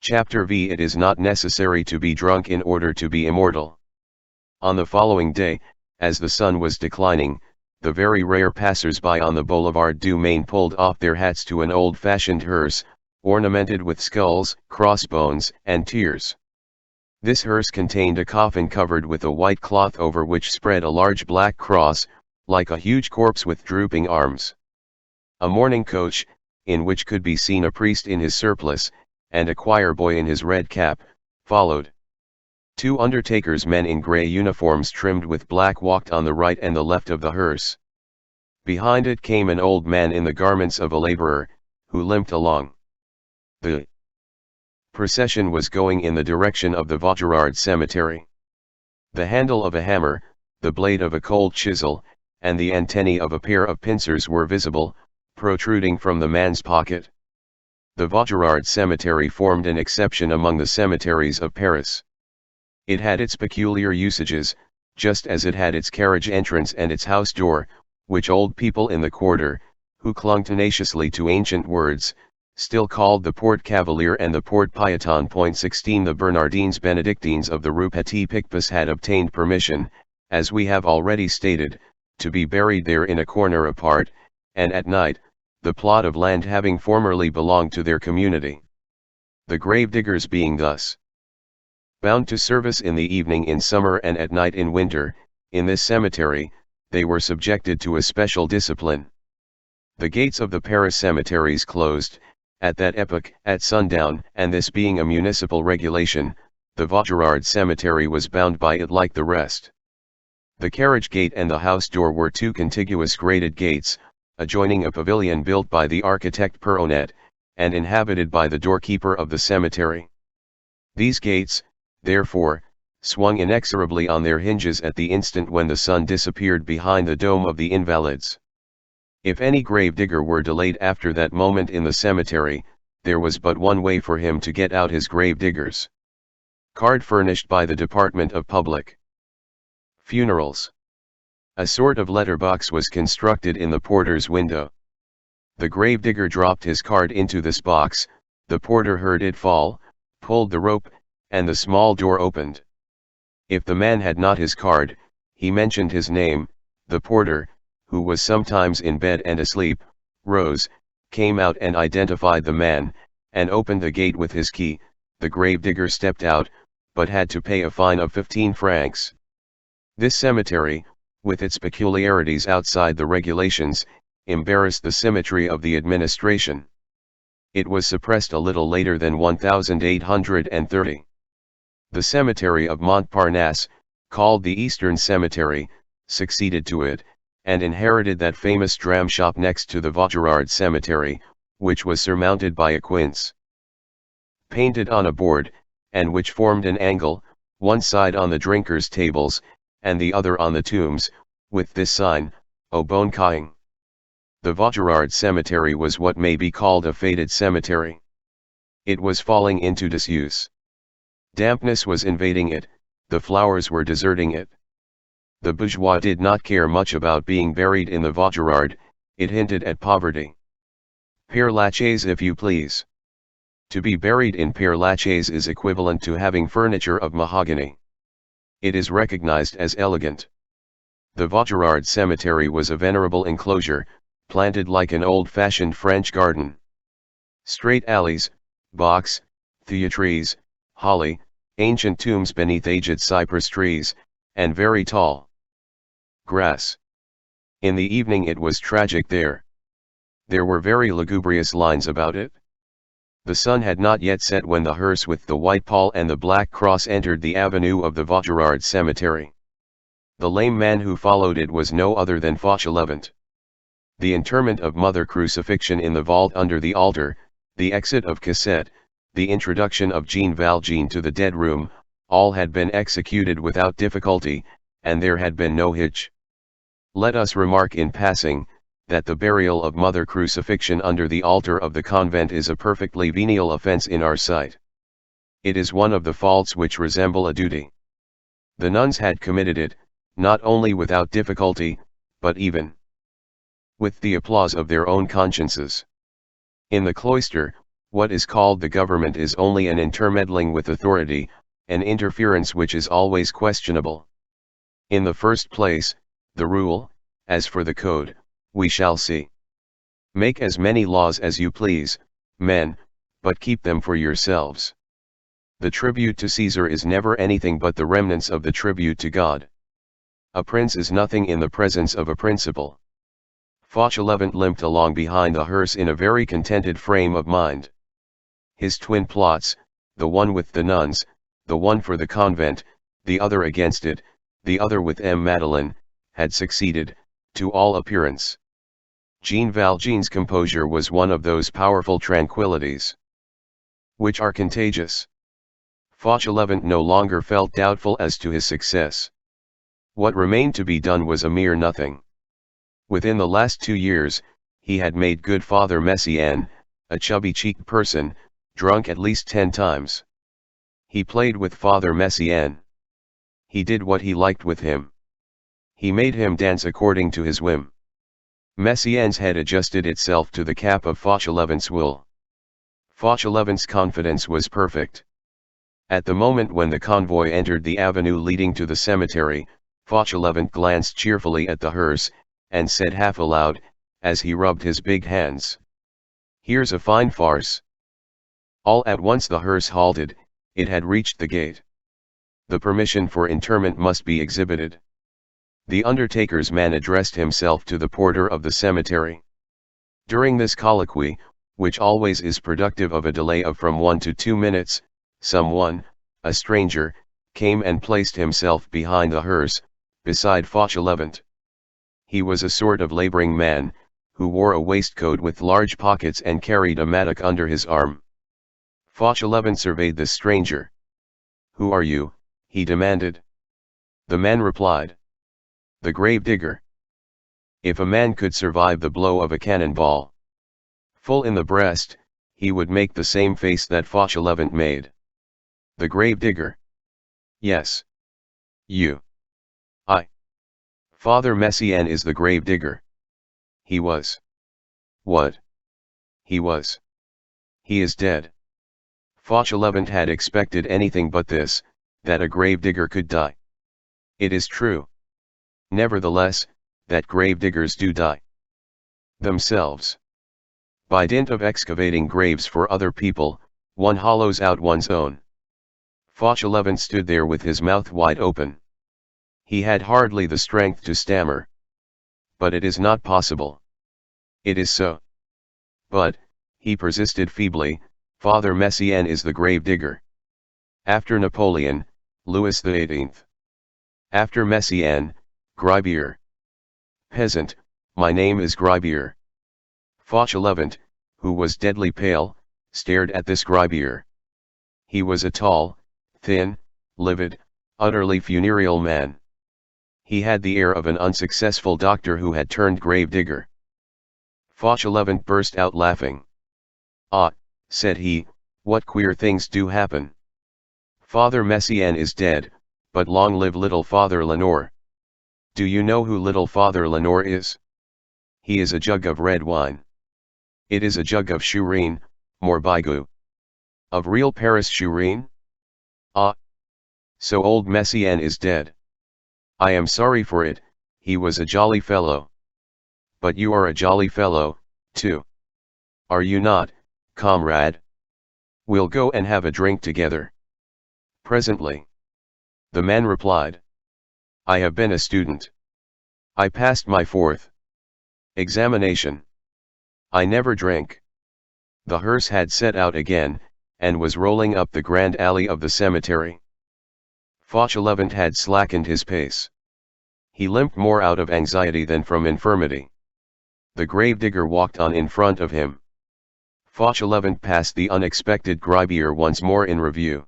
Chapter V. It is not necessary to be drunk in order to be immortal. On the following day, as the sun was declining, the very rare passers-by on the Boulevard du Maine pulled off their hats to an old-fashioned hearse, ornamented with skulls, crossbones, and tears. This hearse contained a coffin covered with a white cloth over which spread a large black cross, like a huge corpse with drooping arms. A mourning coach, in which could be seen a priest in his surplice, and a choir boy in his red cap, followed. Two undertakers, men in grey uniforms trimmed with black, walked on the right and the left of the hearse. Behind it came an old man in the garments of a labourer, who limped along. The procession was going in the direction of the Vaugirard cemetery. The handle of a hammer, the blade of a cold chisel, and the antennæ of a pair of pincers were visible, protruding from the man's pocket. The Vaugirard cemetery formed an exception among the cemeteries of Paris. It had its peculiar usages, just as it had its carriage entrance and its house door, which old people in the quarter, who clung tenaciously to ancient words, still called the Porte Cavalier and the Porte Piéton. 16 The Bernardines Benedictines of the Rue Petit Picpus had obtained permission, as we have already stated, to be buried there in a corner apart, and at night, the plot of land having formerly belonged to their community. The gravediggers being thus bound to service in the evening in summer and at night in winter, in this cemetery, they were subjected to a special discipline. The gates of the Paris cemeteries closed, at that epoch, at sundown, and this being a municipal regulation, the Vaugirard cemetery was bound by it like the rest. The carriage gate and the house door were two contiguous grated gates, adjoining a pavilion built by the architect Perronnet, and inhabited by the doorkeeper of the cemetery. These gates, therefore, swung inexorably on their hinges at the instant when the sun disappeared behind the dome of the Invalides. If any gravedigger were delayed after that moment in the cemetery, there was but one way for him to get out his gravediggers card furnished by the Department of Public Funerals. A sort of letterbox was constructed in the porter's window. The gravedigger dropped his card into this box, the porter heard it fall, pulled the rope, and the small door opened. If the man had not his card, he mentioned his name, the porter, who was sometimes in bed and asleep, rose, came out and identified the man, and opened the gate with his key. The gravedigger stepped out, but had to pay a fine of 15 francs. This cemetery, with its peculiarities outside the regulations, embarrassed the symmetry of the administration. It was suppressed a little later than 1830. The cemetery of Montparnasse, called the Eastern Cemetery, succeeded to it, and inherited that famous dram shop next to the Vaugirard cemetery, which was surmounted by a quince painted on a board, and which formed an angle, one side on the drinkers' tables, and the other on the tombs, with this sign, Au bon caing. The Vaugirard cemetery was what may be called a faded cemetery. It was falling into disuse. Dampness was invading it, the flowers were deserting it. The bourgeois did not care much about being buried in the Vaugirard, it hinted at poverty. Père Lachaise, if you please. To be buried in Père Lachaise is equivalent to having furniture of mahogany. It is recognized as elegant. The Vaugirard cemetery was a venerable enclosure, planted like an old-fashioned French garden. Straight alleys, box, trees, holly, ancient tombs beneath aged cypress trees, and very tall grass. In the evening it was tragic there. There were very lugubrious lines about it. The sun had not yet set when the hearse with the white pall and the black cross entered the avenue of the Vaugirard cemetery. The lame man who followed it was no other than Fauchelevent. The interment of Mother Crucifixion in the vault under the altar, the exit of Cassette, the introduction of Jean Valjean to the dead room, all had been executed without difficulty, and there had been no hitch. Let us remark in passing, that the burial of Mother Crucifixion under the altar of the convent is a perfectly venial offense in our sight. It is one of the faults which resemble a duty. The nuns had committed it, not only without difficulty, but even with the applause of their own consciences. In the cloister, What is called the government is only an intermeddling with authority, an interference which is always questionable. In the first place, the rule, as for the code, we shall see. Make as many laws as you please, men, but keep them for yourselves. The tribute to Caesar is never anything but the remnants of the tribute to God. A prince is nothing in the presence of a principal. Fauchelevent limped along behind the hearse in a very contented frame of mind. His twin plots, the one with the nuns, the one for the convent, the other against it, the other with M. Madeleine, had succeeded, to all appearance. Jean Valjean's composure was one of those powerful tranquillities which are contagious. Fauchelevent no longer felt doubtful as to his success. What remained to be done was a mere nothing. Within the last 2 years, he had made good Father Messiaen, a chubby-cheeked person, drunk at least 10 times. He played with Father Messiaen. He did what he liked with him. He made him dance according to his whim. Messiaen's head adjusted itself to the cap of Fauchelevent's wool. Fauchelevent's confidence was perfect. At the moment when the convoy entered the avenue leading to the cemetery, Fauchelevent glanced cheerfully at the hearse, and said half aloud, as he rubbed his big hands, "Here's a fine farce." All at once the hearse halted. It had reached the gate. The permission for interment must be exhibited. The undertaker's man addressed himself to the porter of the cemetery. During this colloquy, which always is productive of a delay of from 1 to 2 minutes, someone, a stranger, came and placed himself behind the hearse, beside Fauchelevent. He was a sort of laboring man, who wore a waistcoat with large pockets and carried a mattock under his arm. Fauchelevent surveyed the stranger. "Who are you?" he demanded. The man replied, "The grave digger." If a man could survive the blow of a cannonball full in the breast, he would make the same face that Fauchelevent made. "The grave digger?" "Yes." "You?" "I." "Father Messiaen is the grave digger." "He was." "What?" "He was." "He is dead." Fauchelevent had expected anything but this, that a grave digger could die. It is true, nevertheless, that grave diggers do die themselves. By dint of excavating graves for other people, one hollows out one's own. Fauchelevent stood there with his mouth wide open. He had hardly the strength to stammer. "But it is not possible." "It is so." "But," he persisted feebly, "Father Messiaen is the grave digger. After Napoleon, Louis XVIII. After Messiaen, Gribier." "Peasant, my name is Gribier." Fauchelevent, who was deadly pale, stared at this Gribier. He was a tall, thin, livid, utterly funereal man. He had the air of an unsuccessful doctor who had turned grave digger. Fauchelevent burst out laughing. "Ah," said he, "what queer things do happen. Father Messiaen is dead, but long live little Father Lenoir. Do you know who little Father Lenoir is? He is a jug of red wine. It is a jug of Chourine, Morbigoux. Of real Paris Chourine? Ah! So old Messiaen is dead. I am sorry for it, he was a jolly fellow. But you are a jolly fellow, too. Are you not, comrade? We'll go and have a drink together." "Presently." The man replied. "I have been a student. I passed my 4th examination. I never drank." The hearse had set out again, and was rolling up the grand alley of the cemetery. Fauchelevent had slackened his pace. He limped more out of anxiety than from infirmity. The gravedigger walked on in front of him. Fauchelevent passed the unexpected Gribier once more in review.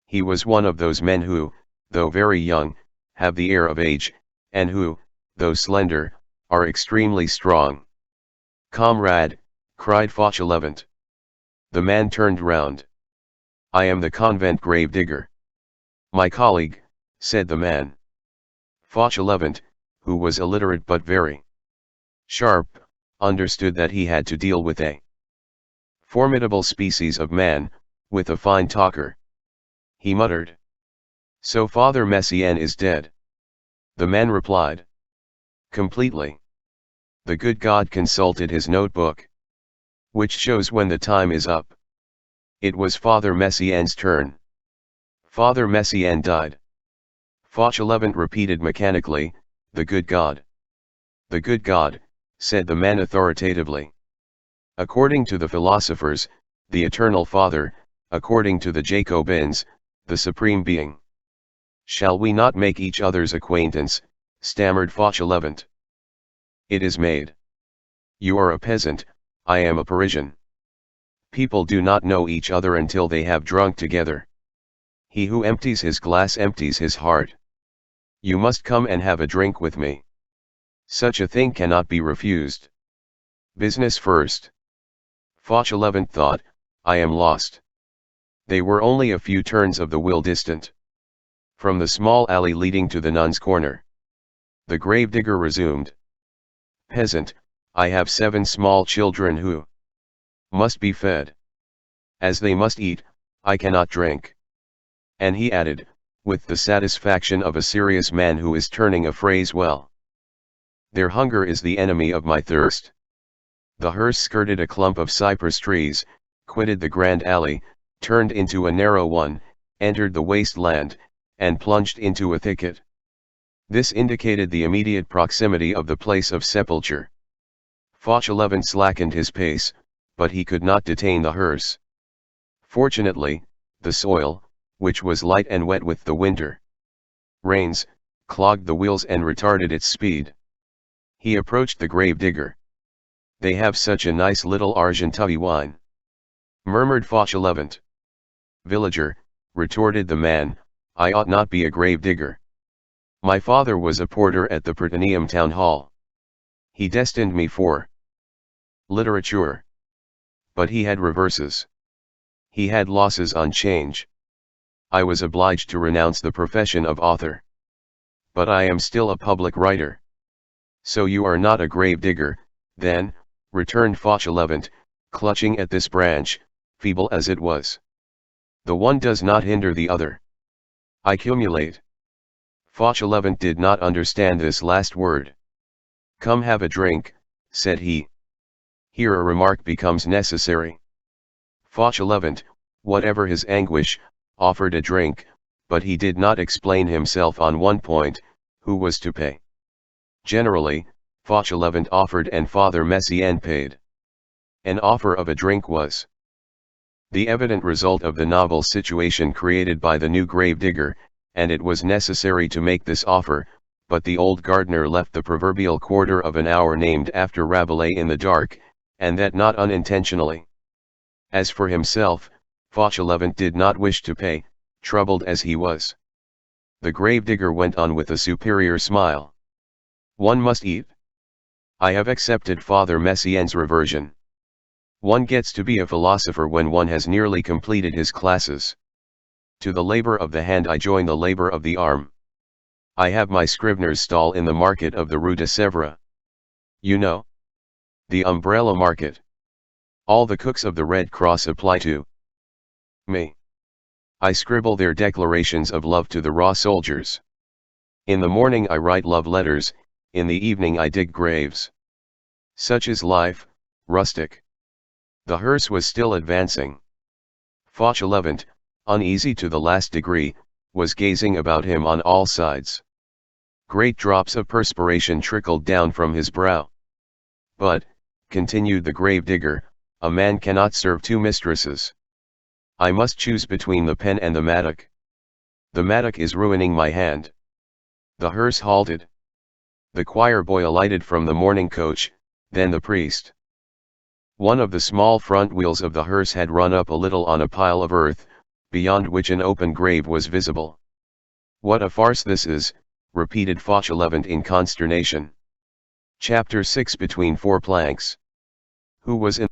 He was one of those men who, though very young, have the air of age, and who, though slender, are extremely strong. "Comrade," cried Fauchelevent. The man turned round. "I am the convent grave digger." "My colleague," said the man. Fauchelevent, who was illiterate but very sharp, understood that he had to deal with a Formidable species of man, with a fine talker. He muttered. So Father Messiaen is dead? The man replied. Completely. The good God consulted his notebook, which shows when the time is up. It was Father Messiaen's turn. Father Messiaen died. Fauchelevent repeated mechanically, the good God. The good God, said the man authoritatively. According to the philosophers, the Eternal Father, according to the Jacobins, the Supreme Being. Shall we not make each other's acquaintance, stammered Fauchelevent. It is made. You are a peasant, I am a Parisian. People do not know each other until they have drunk together. He who empties his glass empties his heart. You must come and have a drink with me. Such a thing cannot be refused. Business first. Fauchelevent thought, I am lost. They were only a few turns of the wheel distant from the small alley leading to the nun's corner. The gravedigger resumed. Peasant, I have 7 small children who must be fed. As they must eat, I cannot drink. And he added, with the satisfaction of a serious man who is turning a phrase well. Their hunger is the enemy of my thirst. The hearse skirted a clump of cypress trees, quitted the grand alley, turned into a narrow one, entered the wasteland, and plunged into a thicket. This indicated the immediate proximity of the place of sepulture. Fauchelevent slackened his pace, but he could not detain the hearse. Fortunately, the soil, which was light and wet with the winter rains, clogged the wheels and retarded its speed. He approached the gravedigger. They have such a nice little Argenteuil wine, murmured Fauchelevent. Villager, retorted the man, I ought not be a gravedigger. My father was a porter at the Protruding town hall. He destined me for literature. But he had reverses. He had losses on change. I was obliged to renounce the profession of author. But I am still a public writer. So you are not a gravedigger, then, returned Fauchelevent, clutching at this branch, feeble as it was. The one does not hinder the other. I cumulate. Fauchelevent did not understand this last word. Come have a drink, said he. Here a remark becomes necessary. Fauchelevent, whatever his anguish, offered a drink, but he did not explain himself on one point, who was to pay. Generally, Fauchelevent offered and Father Messiaen paid. An offer of a drink was the evident result of the novel situation created by the new gravedigger, and it was necessary to make this offer, but the old gardener left the proverbial quarter of an hour named after Rabelais in the dark, and that not unintentionally. As for himself, Fauchelevent did not wish to pay, troubled as he was. The gravedigger went on with a superior smile. One must eat. I have accepted Father Messiaen's reversion. One gets to be a philosopher when one has nearly completed his classes. To the labor of the hand I join the labor of the arm. I have my scrivener's stall in the market of the Rue de Sèvres. You know? The umbrella market. All the cooks of the Red Cross apply to me. I scribble their declarations of love to the raw soldiers. In the morning I write love letters, in the evening I dig graves. Such is life, rustic. The hearse was still advancing. Fauchelevent, uneasy to the last degree, was gazing about him on all sides. Great drops of perspiration trickled down from his brow. But, continued the gravedigger, a man cannot serve 2 mistresses. I must choose between the pen and the mattock. The mattock is ruining my hand. The hearse halted. The choir boy alighted from the mourning coach, then the priest. One of the small front wheels of the hearse had run up a little on a pile of earth, beyond which an open grave was visible. What a farce this is, repeated Fauchelevent in consternation. Chapter 6 Between 4 planks. Who was in